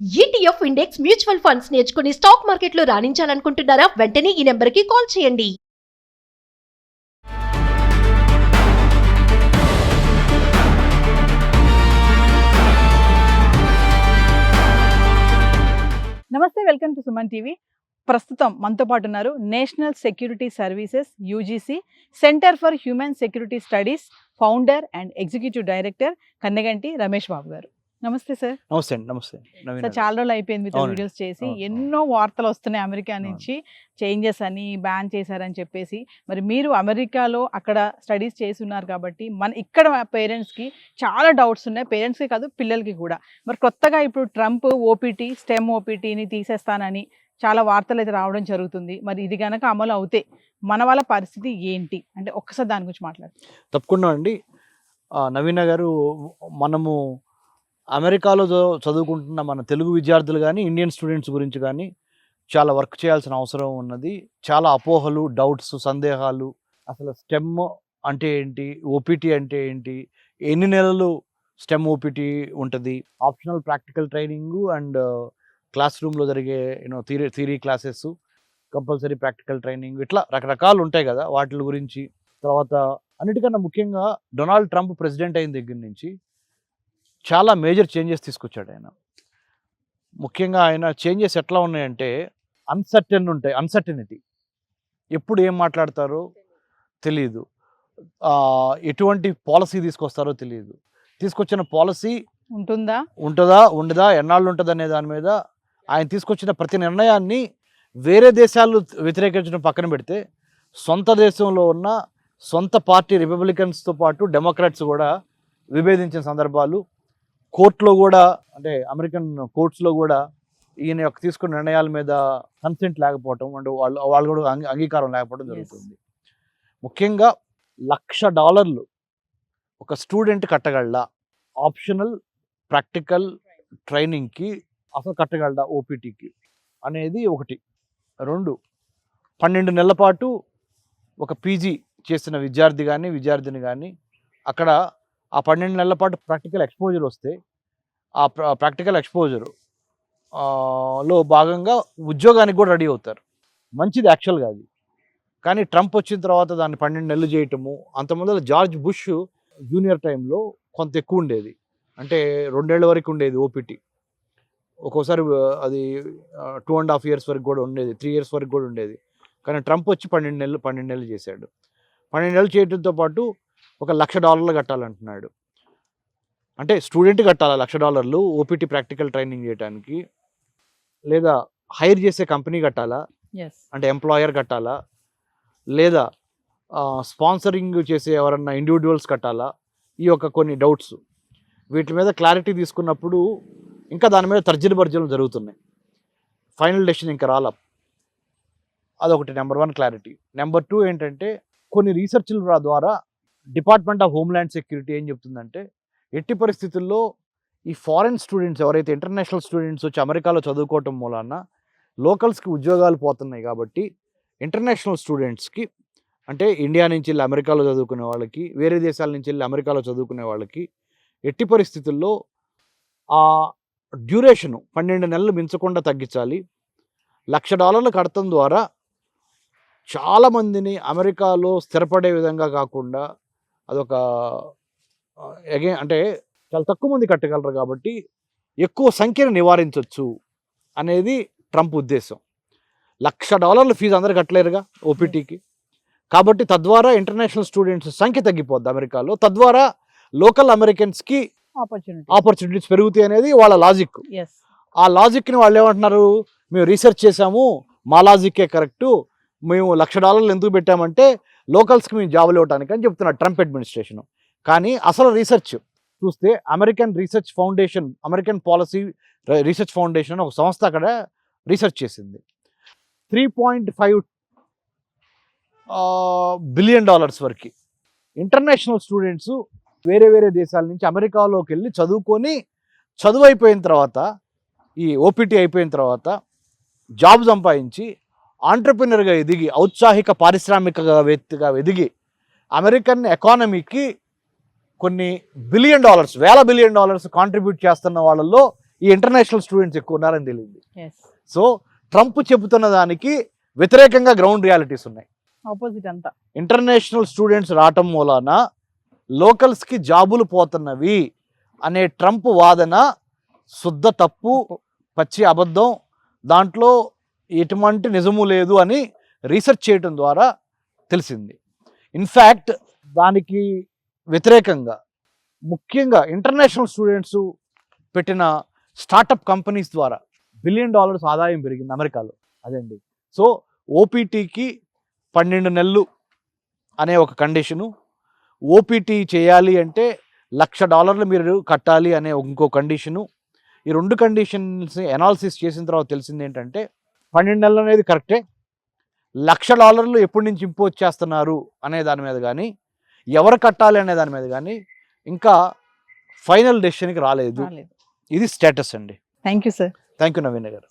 ETF index mutual funds నేర్చుకుని stock మార్కెట్లో రాణించాలనుకుంటున్నారా? వెంటనే ఈ నెంబర్కి కాల్ చేయండి. నమస్తే, వెల్కమ్ టు సుమన్ టీవీ. ప్రస్తుతం మనతో పాటు ఉన్నారు national security services UGC centre for human security studies founder and executive director Kanneganti Ramesh Babu garu. నమస్తే సార్. నమస్తే అండి. నమస్తే సార్, చాలా రోజులు అయిపోయింది మీతో వీడియోస్ చేసి. ఎన్నో వార్తలు వస్తున్నాయి అమెరికా నుంచి, చేంజెస్ అని, బ్యాన్ చేశారని చెప్పేసి. మరి మీరు అమెరికాలో అక్కడ స్టడీస్ చేసి ఉన్నారు కాబట్టి ఇక్కడ పేరెంట్స్కి చాలా డౌట్స్ ఉన్నాయి, పేరెంట్స్కి కాదు పిల్లలకి కూడా. మరి కొత్తగా ఇప్పుడు ట్రంప్ ఓపీటీ స్టెమ్ ఓపీటీని తీసేస్తానని చాలా వార్తలు అయితే రావడం జరుగుతుంది. మరి ఇది కనుక అమలు అవుతే మన వాళ్ళ పరిస్థితి ఏంటి అంటే ఒక్కసారి దాని గురించి మాట్లాడు. తప్పకుండా అండి. నవీన గారు, మనము అమెరికాలో చదువుకుంటున్న మన తెలుగు విద్యార్థులు కానీ ఇండియన్ స్టూడెంట్స్ గురించి కానీ చాలా వర్క్ చేయాల్సిన అవసరం ఉన్నది. చాలా అపోహలు, డౌట్స్, సందేహాలు, అసలు స్టెమ్ అంటే ఏంటి, ఓపీటీ అంటే ఏంటి, ఎన్ని నెలలు స్టెమ్ ఓపీటీ ఉంటుంది, optional practical training and class రూమ్లో జరిగే theory classes, compulsory practical training, ఇట్లా రకరకాలు ఉంటాయి కదా. వాటి గురించి, తర్వాత అన్నిటికన్నా ముఖ్యంగా డొనాల్డ్ ట్రంప్ ప్రెసిడెంట్ అయిన దగ్గర నుంచి చాలా మేజర్ చేంజెస్ తీసుకొచ్చాడు ఆయన. ముఖ్యంగా ఆయన చేంజెస్ ఎట్లా ఉన్నాయంటే అన్సర్టనిటీ, ఎప్పుడు ఏం మాట్లాడతారో తెలియదు, ఎటువంటి పాలసీ తీసుకొస్తారో తెలియదు, తీసుకొచ్చిన పాలసీ ఉంటుందా ఉండదా, ఎన్నాళ్ళు ఉంటుంది అనే దాని మీద ఆయన తీసుకొచ్చిన ప్రతి నిర్ణయాన్ని వేరే దేశాలు వ్యతిరేకించడం పక్కన పెడితే సొంత దేశంలో ఉన్న సొంత పార్టీ రిపబ్లికన్స్తో పాటు డెమోక్రాట్స్ కూడా విభేదించిన సందర్భాలు, కోర్టులో కూడా, అంటే అమెరికన్ కోర్ట్స్లో కూడా ఈయన యొక్క తీసుకున్న నిర్ణయాల మీద కన్సెంట్ లేకపోవటం, అంటే వాళ్ళు కూడా అంగీకారం లేకపోవడం జరుగుతుంది. ముఖ్యంగా $1,00,000 ఒక స్టూడెంట్ కట్టగలడా, ఆప్షనల్ ప్రాక్టికల్ ట్రైనింగ్కి అసలు కట్టగలడా ఓపీటీకి అనేది ఒకటి. 2, 12 నెలల పాటు ఒక పీజీ చేసిన విద్యార్థిని కానీ అక్కడ ఆ 12 నెలల పాటు ప్రాక్టికల్ ఎక్స్పోజర్ వస్తే ఆ ప్రాక్టికల్ ఎక్స్పోజర్ లో భాగంగా ఉద్యోగానికి కూడా రెడీ అవుతారు. మంచిది యాక్చువల్గా అది. కానీ ట్రంప్ వచ్చిన తర్వాత దాన్ని 12 నెలలు చేయటము, అంతకుముందు జార్జ్ బుష్ జూనియర్ టైంలో కొంత ఎక్కువ ఉండేది, అంటే 2 ఏళ్ల వరకు ఉండేది ఓపీటీ. ఒక్కోసారి అది 2.5 years వరకు కూడా ఉండేది, 3 years వరకు కూడా ఉండేది. కానీ ట్రంప్ వచ్చి 12 నెలలు చేశాడు. 12 నెలలు చేయడంతో పాటు ఒక $1,00,000 కట్టాలంటున్నాడు. అంటే స్టూడెంట్ కట్టాలా $1,00,000 ఓపీటీ ప్రాక్టికల్ ట్రైనింగ్ చేయడానికి, లేదా హైర్ చేసే కంపెనీ కట్టాలా, అంటే ఎంప్లాయర్ కట్టాలా, లేదా స్పాన్సరింగ్ చేసే ఎవరన్నా ఇండివిజువల్స్ కట్టాలా, ఈ యొక్క కొన్ని డౌట్స్. వీటి మీద క్లారిటీ తీసుకున్నప్పుడు ఇంకా దాని మీద తర్జన భర్జనలు జరుగుతున్నాయి. ఫైనల్ డెసిషన్ ఇంకా రాలా. అదొకటి నెంబర్ 1 క్లారిటీ. నెంబర్ 2 ఏంటంటే, కొన్ని రీసెర్చ్ల ద్వారా డిపార్ట్మెంట్ ఆఫ్ హోమ్ల్యాండ్ సెక్యూరిటీ ఏం చెప్తుందంటే, ఎట్టి పరిస్థితుల్లో ఈ ఫారెన్ స్టూడెంట్స్ ఎవరైతే ఇంటర్నేషనల్ స్టూడెంట్స్ వచ్చి అమెరికాలో చదువుకోవటం మూలాన లోకల్స్కి ఉద్యోగాలు పోతున్నాయి కాబట్టి ఇంటర్నేషనల్ స్టూడెంట్స్కి, అంటే ఇండియా నుంచి వెళ్ళి అమెరికాలో చదువుకునే వాళ్ళకి, వేరే దేశాల నుంచి వెళ్ళి అమెరికాలో చదువుకునే వాళ్ళకి ఎట్టి పరిస్థితుల్లో ఆ డ్యూరేషను 12 నెలలు మించకుండా తగ్గించాలి. $1,00,000 కడతం ద్వారా చాలామందిని అమెరికాలో స్థిరపడే విధంగా కాకుండా, అదొక అంటే చాలా తక్కువ మంది కట్టగలరు కాబట్టి ఎక్కువ సంఖ్యను నివారించవచ్చు అనేది ట్రంప్ ఉద్దేశం. $1,00,000 ఫీజు అందరు కట్టలేరుగా ఓపీటీకి, కాబట్టి తద్వారా ఇంటర్నేషనల్ స్టూడెంట్స్ సంఖ్య తగ్గిపోద్ది అమెరికాలో, తద్వారా లోకల్ అమెరికన్స్కి ఆపర్చునిటీస్ పెరుగుతాయి అనేది వాళ్ళ లాజిక్. ఆ లాజిక్ని వాళ్ళు ఏమంటున్నారు, మేము రీసెర్చ్ చేసాము, మా లాజిక్కే కరెక్టు, మేము $1,00,000 ఎందుకు పెట్టామంటే లోకల్స్కి మేము జాబులు ఇవ్వడానికి అని చెప్తున్నారు ట్రంప్ అడ్మినిస్ట్రేషన్. కానీ అసలు రీసెర్చ్ చూస్తే American research foundation, American policy research foundation ఒక సంస్థ అక్కడ రీసెర్చ్ చేసింది. $3.5 బిలియన్ వరకు ఇంటర్నేషనల్ స్టూడెంట్స్ వేరే దేశాల నుంచి అమెరికాలోకి వెళ్ళి చదువు అయిపోయిన తర్వాత, ఈ ఓపీటీ అయిపోయిన తర్వాత జాబ్ సంపాదించి ఆంటర్ప్రినర్గా ఎదిగి, ఔత్సాహిక పారిశ్రామికవేత్తగా ఎదిగి అమెరికన్ ఎకానమీకి కొన్ని $1 బిలియన్, $1,000 బిలియన్ కాంట్రిబ్యూట్ చేస్తున్న వాళ్ళల్లో ఈ ఇంటర్నేషనల్ స్టూడెంట్స్ ఎక్కువ ఉన్నారని తెలియదు. ఎస్ సో ట్రంప్ చెబుతున్న దానికి వ్యతిరేకంగా గ్రౌండ్ రియాలిటీస్ ఉన్నాయి. ఆపోజిట్ అంతా. ఇంటర్నేషనల్ స్టూడెంట్స్ రావటం మూలాన లోకల్స్కి జాబులు పోతున్నవి అనే ట్రంప్ వాదన శుద్ధ తప్పు, పచ్చి అబద్ధం, దాంట్లో ఎటువంటి నిజము లేదు అని రీసెర్చ్ చేయటం ద్వారా తెలిసింది. ఇన్ఫ్యాక్ట్ దానికి వ్యతిరేకంగా ముఖ్యంగా ఇంటర్నేషనల్ స్టూడెంట్స్ పెట్టిన స్టార్టప్ కంపెనీస్ ద్వారా $1 బిలియన్ ఆదాయం పెరిగింది అమెరికాలో. అదండి. సో ఓపీటీకి 12 నెలలు అనే ఒక కండిషను, ఓపీటీ చేయాలి అంటే $1,00,000 మీరు కట్టాలి అనే ఇంకో కండిషను. ఈ 2 కండిషన్స్ ఎనాలిసిస్ చేసిన తర్వాత తెలిసింది ఏంటంటే 12 నెలలు అనేది కరెక్టే, $1,00,000 ఎప్పటి నుంచి ఇంపోజ్ చేస్తున్నారు అనే దాని మీద కానీ, ఎవరు కట్టాలి అనే దాని మీద కానీ ఇంకా ఫైనల్ డెసిషన్కి రాలేదు. ఇది స్టేటస్ అండి. Thank you sir. Thank you Naveen గారు.